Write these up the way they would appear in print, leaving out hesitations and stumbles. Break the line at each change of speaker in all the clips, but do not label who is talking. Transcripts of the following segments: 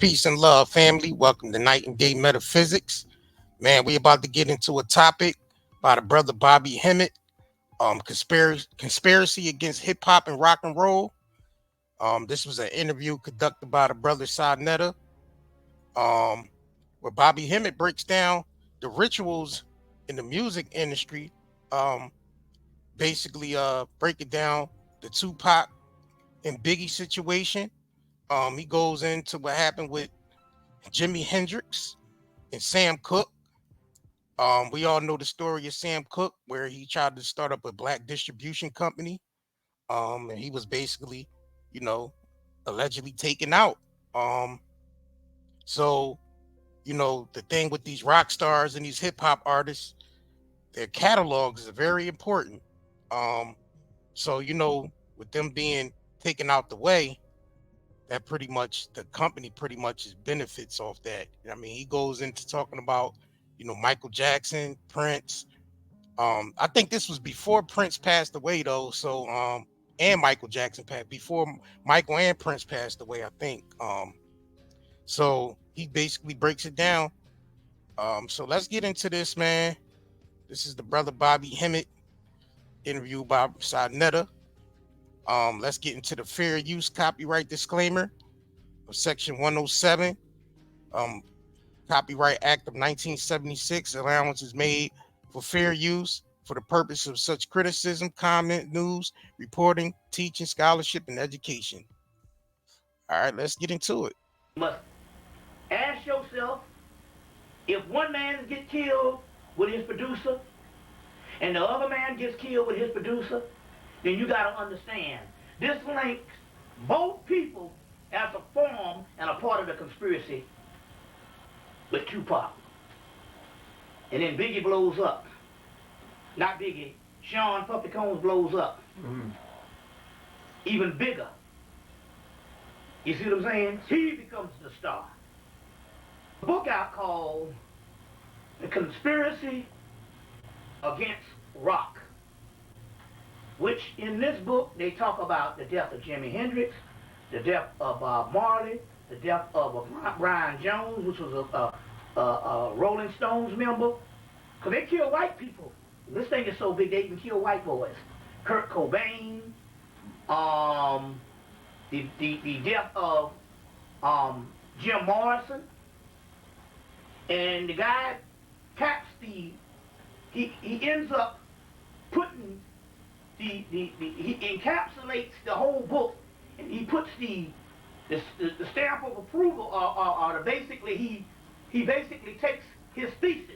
Peace and love, family. Welcome to Night and Day Metaphysics. Man, we about to get into a topic by the brother Bobby Hemmitt. Conspiracy against hip hop and rock and roll. This was an interview conducted by the brother Sadnetta, um, where Bobby Hemmitt breaks down the rituals in the music industry. Um, basically, breaking down the Tupac and Biggie situation. He goes into what happened with Jimi Hendrix and Sam Cooke. We all know the story of Sam Cooke, where he tried to start up a black distribution company. And he was basically, you know, allegedly taken out. Um, so, the thing with these rock stars and these hip hop artists, their catalogs are very important. Um, so, with them being taken out the way, that pretty much the company pretty much is benefits off that. I mean, he goes into talking about, Michael Jackson, Prince. I think this was before Prince passed away though. So and Michael Jackson passed before Michael and Prince passed away, I think. So he basically breaks it down. So let's get into this, man. This is the brother Bobby Hemmitt interview by Sadnetta. Let's get into the fair use copyright disclaimer of section 107. Um, Copyright Act of 1976. Allowance is made for fair use for the purpose of such criticism, comment, news, reporting, teaching, scholarship, and education. All right, let's get into it.
You must ask yourself, if one man gets killed with his producer and the other man gets killed with his producer, then you got to understand this links both people as a form and a part of the conspiracy with Tupac. And then Biggie blows up. Not Biggie, Sean Puffy Combs blows up. Even bigger. You see what I'm saying? He becomes the star. A book out called The Conspiracy Against Rock, which in this book they talk about the death of Jimi Hendrix, the death of Marley, the death of Brian Jones, which was a Rolling Stones member, because they kill white people. This thing is so big they even kill white boys. Kurt Cobain, the death of Jim Morrison, and the guy caps he ends up putting he encapsulates the whole book, and he puts the stamp of approval, or basically he basically takes his thesis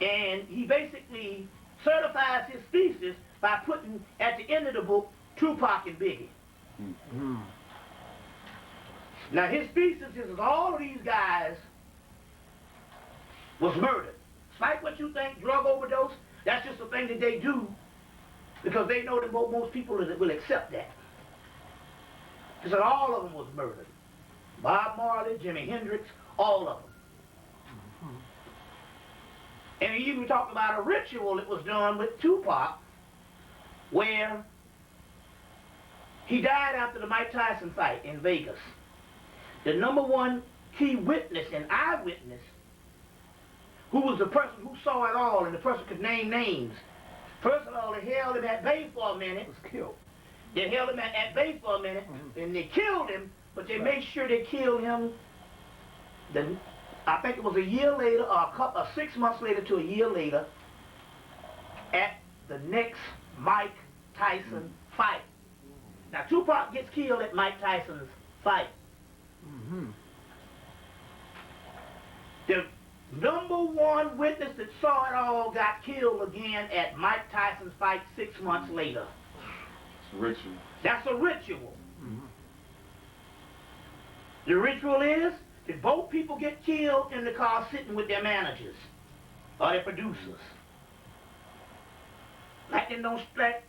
and he basically certifies his thesis by putting at the end of the book Tupac and Biggie. Mm-hmm. Now his thesis is all of these guys was murdered. Despite what you think, drug overdose, that's just a thing that they do because they know that most people will accept that. Because all of them was murdered. Bob Marley, Jimi Hendrix, all of them. Mm-hmm. And he even talked about a ritual that was done with Tupac where he died after the Mike Tyson fight in Vegas. The number one key witness and eyewitness, who was the person who saw it all, and the person could name names. First of all, they held him at bay for a minute.
Was killed.
They held him at bay for a minute, and they killed him, but they made sure they killed him. I think it was a year later, or 6 months later to a year later, at the next Mike Tyson fight. Now, Tupac gets killed at Mike Tyson's fight. Mm-hmm. The number one witness that saw it all got killed again at Mike Tyson's fight 6 months later.
It's a ritual.
That's a ritual. Mm-hmm. The ritual is that both people get killed in the car sitting with their managers or their producers. Like they don't strike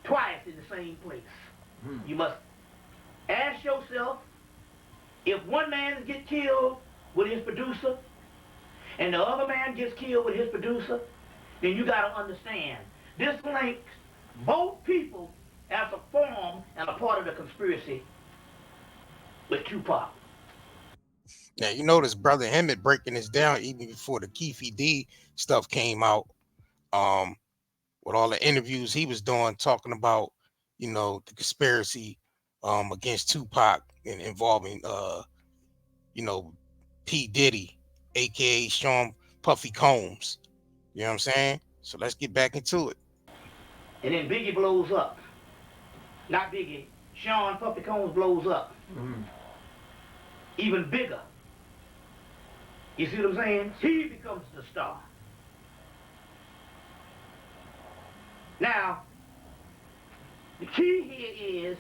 twice in the same place. Mm-hmm. You must ask yourself, if one man gets killed with his producer and the other man gets killed with his producer, then you got to understand this links both people as a form and a part of the conspiracy with Tupac.
Now you notice Brother Hemmitt breaking this down even before the Keefy D stuff came out. With all the interviews he was doing, talking about, the conspiracy against Tupac and involving P. Diddy, aka Sean Puffy Combs. You know what I'm saying? So let's get back into it.
And then Biggie blows up. Not Biggie, Sean Puffy Combs blows up. Even bigger. You see what I'm saying? He becomes the star. Now, the key here is,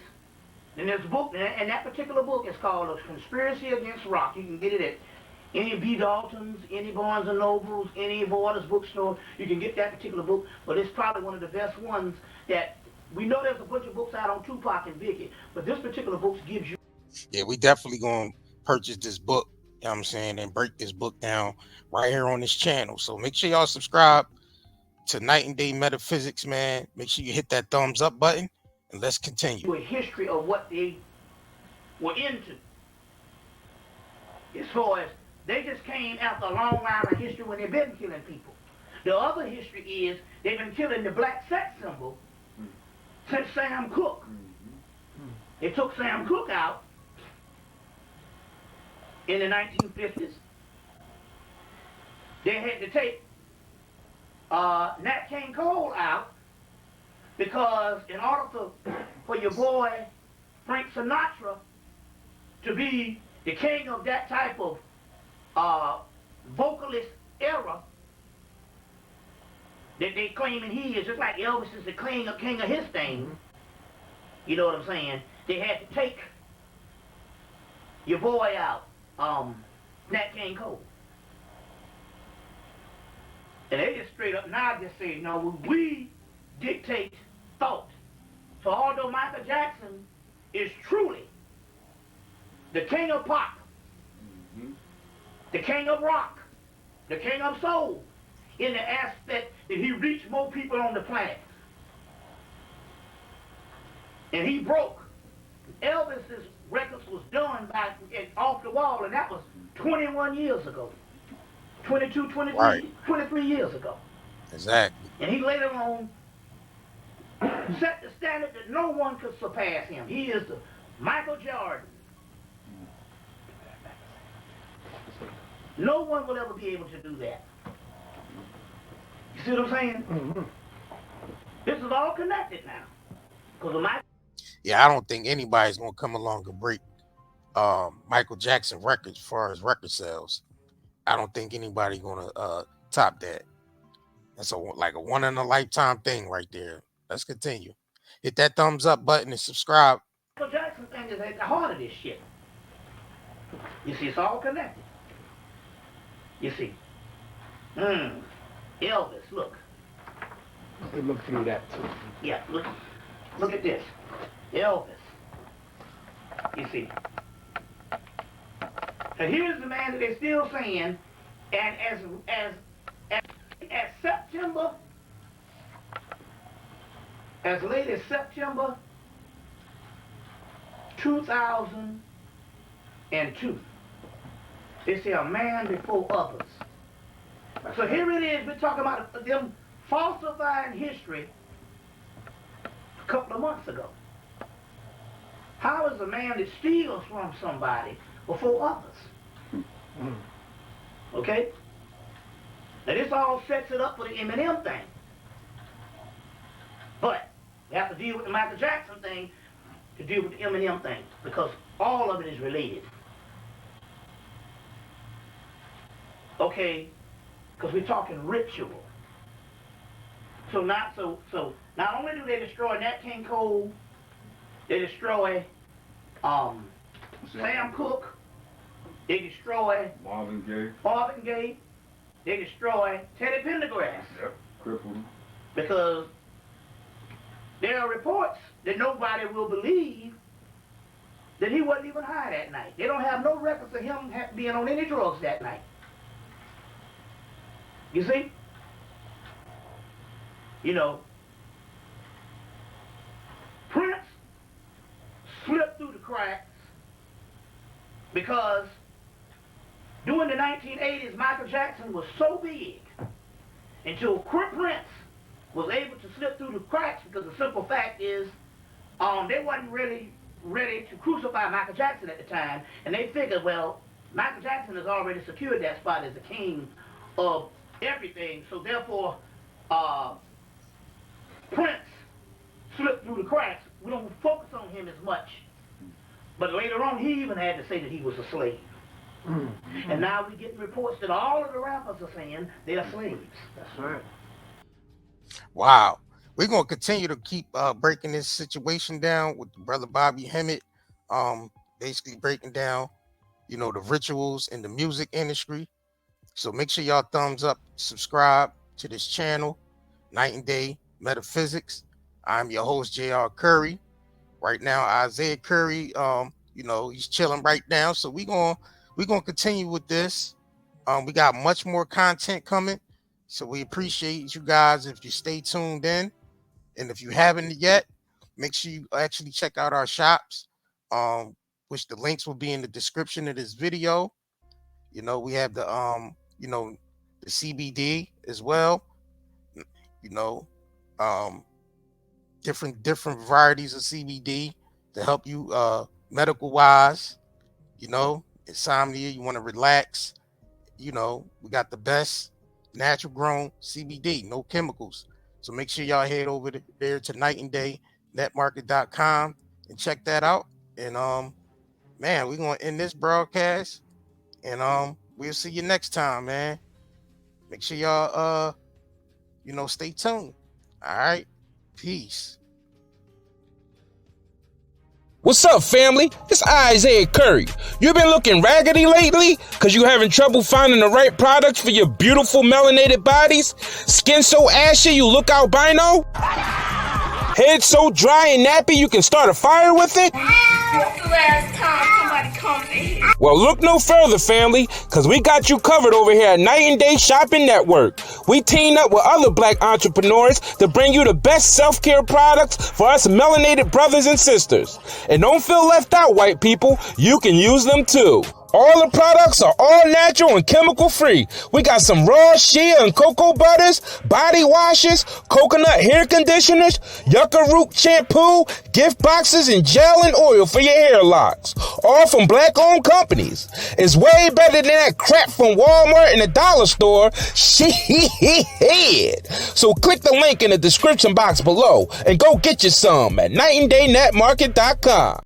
in this book, and that particular book is called A Conspiracy Against Rock. You can get it at any B. Dalton's, any Barnes & Nobles, any Borders bookstore. You can get that particular book, but it's probably one of the best ones that, we know there's a bunch of books out on Tupac and Biggie, but this particular book gives you...
Yeah, we definitely going to purchase this book, you know what I'm saying, and break this book down right here on this channel. So make sure y'all subscribe to Night and Day Metaphysics, man. Make sure you hit that thumbs up button, and let's continue.
A history of what they were into. As far as they just came after a long line of history when they've been killing people. The other history is they've been killing the black sex symbol since Sam Cooke. They took Sam Cooke out in the 1950s. They had to take Nat King Cole out because in order for your boy Frank Sinatra to be the king of that type of vocalist era that they claiming he is, just like Elvis is the king of his thing. You know what I'm saying? They had to take your boy out, Nat King Cole. And they just straight up now just say, no, we dictate thought. So although Michael Jackson is truly the king of pop, the king of rock, the king of soul, in the aspect that he reached more people on the planet. And he broke. Elvis's records was done by Off the Wall, and that was 21 years ago. 22, 23, right. 23 years ago.
Exactly.
And he later on set the standard that no one could surpass him. He is the Michael Jordan. No one will ever be able to do that. You see what I'm saying? This is all connected now. Because of
yeah, I don't think anybody's gonna come along and break Michael Jackson records as far as record sales. I don't think anybody's gonna top that. That's like a one in a lifetime thing right there. Let's continue. Hit that thumbs up button and subscribe.
Michael Jackson thing is at the heart of this shit. You see, it's all connected. You see. Elvis, look.
Let me look through that too.
Yeah, look at this. Elvis. You see. And here's the man that they're still saying, and as September, as late as September 2002, they say a man before others. So here it is, we're talking about them falsifying history a couple of months ago. How is a man that steals from somebody before others? Okay? Now this all sets it up for the Eminem thing. But we have to deal with the Michael Jackson thing to deal with the Eminem thing, because all of it is related. Okay? Because we're talking ritual. So not only do they destroy Nat King Cole, they destroy Sam Cooke, they destroy
Marvin
Gaye, they destroy Teddy Pendergrass.
Yep, crippled him.
Because there are reports that nobody will believe that he wasn't even high that night. They don't have no records of him being on any drugs that night. You see? You know, Prince slipped through the cracks Because during the 1980s, Michael Jackson was so big until Prince was able to slip through the cracks, because the simple fact is they wasn't really ready to crucify Michael Jackson at the time, and they figured, well, Michael Jackson has already secured that spot as the king of everything, so therefore Prince slipped through the cracks. We don't focus on him as much. But later on, he even had to say that he was a slave. And now we're getting reports that all of the rappers are saying they're slaves.
That's right.
Wow. We're going to continue to keep breaking this situation down with the brother Bobby Hemmitt, basically breaking down, you know, the rituals in the music industry. So make sure y'all thumbs up, subscribe to this channel, Night and Day Metaphysics. I'm your host, J.R. Curry. Right now, Isaiah Curry, you know, he's chilling right now. So we're gonna continue with this. We got much more content coming. So we appreciate you guys if you stay tuned in. And if you haven't yet, make sure you actually check out our shops, which the links will be in the description of this video. You know, we have the you know, the CBD as well. You know, different varieties of CBD to help you medical wise. You know, insomnia, you want to relax. You know, we got the best natural grown CBD, no chemicals. So make sure y'all head over there to nightanddayNetmarket.com and check that out. And man, we're gonna end this broadcast, and we'll see you next time, man. Make sure y'all you know, stay tuned. All right, peace.
What's up, family? It's Isaiah Curry. You been looking raggedy lately? Cause you having trouble finding the right products for your beautiful melanated bodies? Skin so ashy you look albino? Head so dry and nappy you can start a fire with it?
What's the last time somebody comes in here?
Well, look no further, family, because we got you covered over here at Night and Day Shopping Network. We team up with other black entrepreneurs to bring you the best self-care products for us melanated brothers and sisters. And don't feel left out, white people. You can use them too. All the products are all natural and chemical free. We got some raw shea and cocoa butters, body washes, coconut hair conditioners, yucca root shampoo, gift boxes, and gel and oil for your hair locks. All from black-owned companies. It's way better than that crap from Walmart and the dollar store. Shit. So click the link in the description box below and go get you some at nightanddayNetmarket.com.